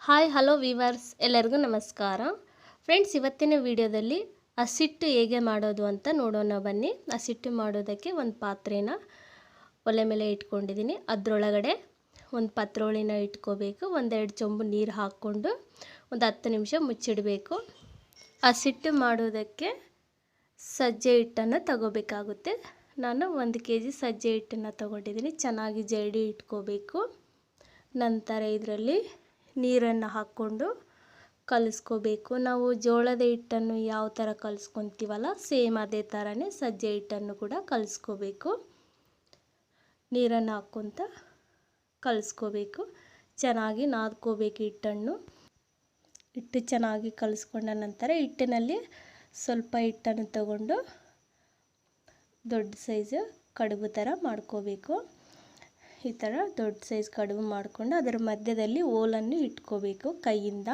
Hi hello viewers, ಎಲ್ಲರಿಗೂ ನಮಸ್ಕಾರ. Friends, ಇವತ್ತಿನ ವಿಡಿಯೋದಲ್ಲಿ ಹಸಿಟ್ಟು ಹೇಗೆ ಮಾಡೋದು ಅಂತ ನೋಡೋಣ ಬನ್ನಿ. ಹಸಿಟ್ಟು ಮಾಡೋದಕ್ಕೆ ಒಂದು ಪಾತ್ರೆನ ಒಲೆ ಮೇಲೆ ಇಟ್ಕೊಂಡಿದ್ದೀನಿ. ಅದರೊಳಗಡೆ ಒಂದು ಪತ್ರೋಳಿನ ಇಟ್ಕೋಬೇಕು. ಒಂದೆರಡು ಚೊಂಬು ನೀರು ಹಾಕ್ಕೊಂಡು ಒಂದು 10 ನಿಮಿಷ ಮುಚ್ಚಿಡಬೇಕು. ಹಸಿಟ್ಟು ಮಾಡೋದಕ್ಕೆ ಸಜ್ಜೆ ಹಿಟ್ಟನ್ನು ತಗೋಬೇಕಾಗುತ್ತೆ. ನಾನು 1 kg ಸಜ್ಜೆ ಹಿಟ್ಟನ್ನು ತಗೊಂಡಿದ್ದೀನಿ. ಚೆನ್ನಾಗಿ ಜರಡಿ ಇಟ್ಕೋಬೇಕು. ನಂತರ ಇದರಲ್ಲಿ ನೀರನ್ನು ಹಾಕ್ಕೊಂಡು ಕಲಿಸ್ಕೋಬೇಕು. ನಾವು ಜೋಳದ ಹಿಟ್ಟನ್ನು ಯಾವ ಥರ ಕಲಿಸ್ಕೊತೀವಲ್ಲ, ಸೇಮ್ ಅದೇ ಥರನೇ ಸಜ್ಜೆ ಹಿಟ್ಟನ್ನು ಕೂಡ ಕಲಿಸ್ಕೋಬೇಕು. ನೀರನ್ನು ಹಾಕ್ಕೊತ ಕಲಿಸ್ಕೋಬೇಕು. ಚೆನ್ನಾಗಿ ನಾದ್ಕೋಬೇಕು ಹಿಟ್ಟು ಚೆನ್ನಾಗಿ ಕಲಿಸ್ಕೊಂಡ ನಂತರ ಹಿಟ್ಟಿನಲ್ಲಿ ಸ್ವಲ್ಪ ಹಿಟ್ಟನ್ನು ತಗೊಂಡು ದೊಡ್ಡ ಸೈಜು ಕಡುಬು ಥರ ಮಾಡ್ಕೋಬೇಕು. ಈ ಥರ ದೊಡ್ಡ ಸೈಜ್ ಕಡುಬು ಮಾಡಿಕೊಂಡು ಅದರ ಮಧ್ಯದಲ್ಲಿ ಹೋಲನ್ನು ಇಟ್ಕೋಬೇಕು ಕೈಯಿಂದ.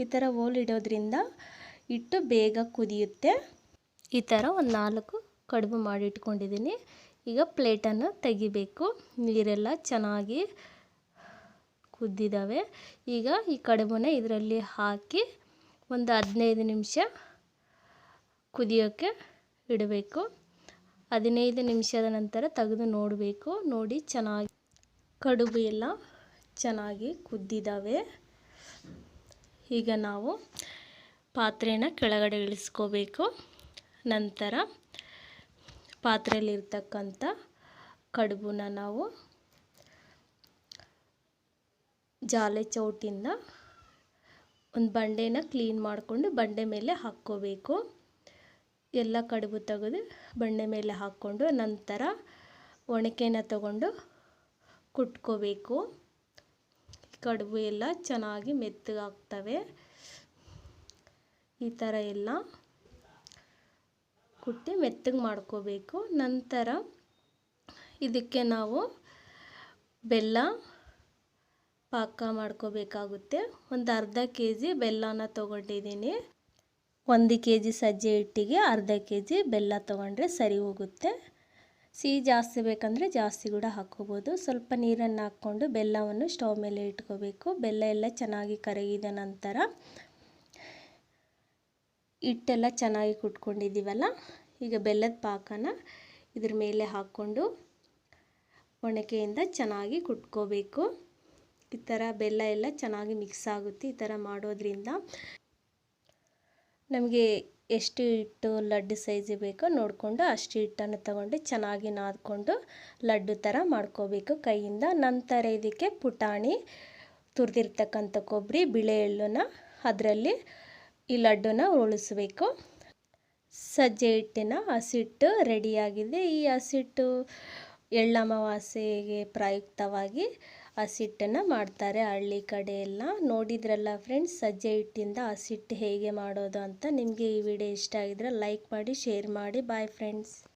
ಈ ಥರ ಹೋಲ್ ಇಡೋದ್ರಿಂದ ಹಿಟ್ಟು ಬೇಗ ಕುದಿಯುತ್ತೆ. ಈ ಥರ ಒಂದು 4 ಕಡುಬು ಮಾಡಿ ಇಟ್ಕೊಂಡಿದ್ದೀನಿ. ಈಗ ಪ್ಲೇಟನ್ನು ತೆಗಿಬೇಕು. ನೀರೆಲ್ಲ ಚೆನ್ನಾಗಿ ಕುದ್ದಿದ್ದಾವೆ. ಈಗ ಈ ಕಡುಬನ್ನ ಇದರಲ್ಲಿ ಹಾಕಿ ಒಂದು 15 ನಿಮಿಷ ಕುದಿಯೋಕ್ಕೆ ಇಡಬೇಕು. 15 ನಿಮಿಷದ ನಂತರ ತೆಗೆದು ನೋಡಬೇಕು. ನೋಡಿ, ಚೆನ್ನಾಗಿ ಕಡುಬು ಎಲ್ಲ ಚೆನ್ನಾಗಿ ಕುದ್ದಿದ್ದಾವೆ. ಈಗ ನಾವು ಪಾತ್ರೆನ ಕೆಳಗಡೆ ಇಳಿಸ್ಕೋಬೇಕು. ನಂತರ ಪಾತ್ರೆಯಲ್ಲಿರ್ತಕ್ಕಂಥ ಕಡುಬನ್ನ ನಾವು ಜಾಲೆ ಚೌಟಿಂದ ಒಂದು ಬಂಡೆನ ಕ್ಲೀನ್ ಮಾಡಿಕೊಂಡು ಬಂಡೆ ಮೇಲೆ ಹಾಕ್ಕೋಬೇಕು. ಎಲ್ಲ ಕಡುಬು ತೆಗೆದು ಬಂಡೆ ಮೇಲೆ ಹಾಕ್ಕೊಂಡು ನಂತರ ಒಣಕೆನ ತಗೊಂಡು ಕುಟ್ಕೋಬೇಕು. ಕಡುಬು ಎಲ್ಲ ಚೆನ್ನಾಗಿ ಮೆತ್ತಗಾಗ್ತವೆ. ಈ ಥರ ಎಲ್ಲ ಕುಟ್ಟಿ ಮೆತ್ತಗೆ ಮಾಡ್ಕೋಬೇಕು. ನಂತರ ಇದಕ್ಕೆ ನಾವು ಬೆಲ್ಲ ಪಾಕ ಮಾಡ್ಕೋಬೇಕಾಗುತ್ತೆ. ಒಂದು ಅರ್ಧ kg ಬೆಲ್ಲನ ತೊಗೊಂಡಿದ್ದೀನಿ. 1 kg ಸಜ್ಜೆ ಹಿಟ್ಟಿಗೆ ಅರ್ಧ kg ಬೆಲ್ಲ ತೊಗೊಂಡ್ರೆ ಸರಿ ಹೋಗುತ್ತೆ. ಸಿಹಿ ಜಾಸ್ತಿ ಬೇಕಂದರೆ ಜಾಸ್ತಿ ಕೂಡ ಹಾಕ್ಕೋಬೋದು. ಸ್ವಲ್ಪ ನೀರನ್ನು ಹಾಕ್ಕೊಂಡು ಬೆಲ್ಲವನ್ನು ಸ್ಟವ್ ಮೇಲೆ ಇಟ್ಕೋಬೇಕು. ಬೆಲ್ಲ ಎಲ್ಲ ಚೆನ್ನಾಗಿ ಕರಗಿದ ನಂತರ ಹಿಟ್ಟೆಲ್ಲ ಚೆನ್ನಾಗಿ ಕುಟ್ಕೊಂಡಿದ್ದೀವಲ್ಲ, ಈಗ ಬೆಲ್ಲದ ಪಾಕನ ಇದ್ರ ಮೇಲೆ ಹಾಕ್ಕೊಂಡು ಒಣಕೆಯಿಂದ ಚೆನ್ನಾಗಿ ಕುಟ್ಕೋಬೇಕು. ಈ ಥರ ಬೆಲ್ಲ ಎಲ್ಲ ಚೆನ್ನಾಗಿ ಮಿಕ್ಸ್ ಆಗುತ್ತೆ. ಈ ಥರ ಮಾಡೋದ್ರಿಂದ ನಮಗೆ ಎಷ್ಟು ಹಿಟ್ಟು ಲಡ್ಡು ಸೈಜ್ ಬೇಕೋ ನೋಡಿಕೊಂಡು ಅಷ್ಟು ಹಿಟ್ಟನ್ನು ತಗೊಂಡು ಚೆನ್ನಾಗಿ ನಾದ್ಕೊಂಡು ಲಡ್ಡು ಥರ ಮಾಡ್ಕೋಬೇಕು ಕೈಯಿಂದ. ನಂತರ ಇದಕ್ಕೆ ಪುಟಾಣಿ, ತುರಿದಿರ್ತಕ್ಕಂಥ ಕೊಬ್ಬರಿ, ಬಿಳೆ ಎಳ್ಳನ್ನ ಅದರಲ್ಲಿ ಈ ಲಡ್ಡುನ ಉಳಿಸ್ಬೇಕು. ಸಜ್ಜೆ ಹಿಟ್ಟಿನ ಹಸಿಟ್ಟು ರೆಡಿಯಾಗಿದೆ. ಈ ಹಸಿಟ್ಟು ಎಳ್ಳಮಾವಾಸ್ಯೆಗೆ ಪ್ರಯುಕ್ತವಾಗಿ ಹಸಿಟ್ಟನ್ನು ಮಾಡ್ತಾರೆ ಹಳ್ಳಿ ಕಡೆ ಎಲ್ಲ. ನೋಡಿದ್ರಲ್ಲ ಫ್ರೆಂಡ್ಸ್, ಸಜ್ಜೆ ಹಿಟ್ಟಿಂದ ಹಸಿಟ್ಟು ಹೇಗೆ ಮಾಡೋದು ಅಂತ. ನಿಮಗೆ ಈ ವಿಡಿಯೋ ಇಷ್ಟ ಆಗಿದ್ರೆ ಲೈಕ್ ಮಾಡಿ, ಶೇರ್ ಮಾಡಿ. Bye friends.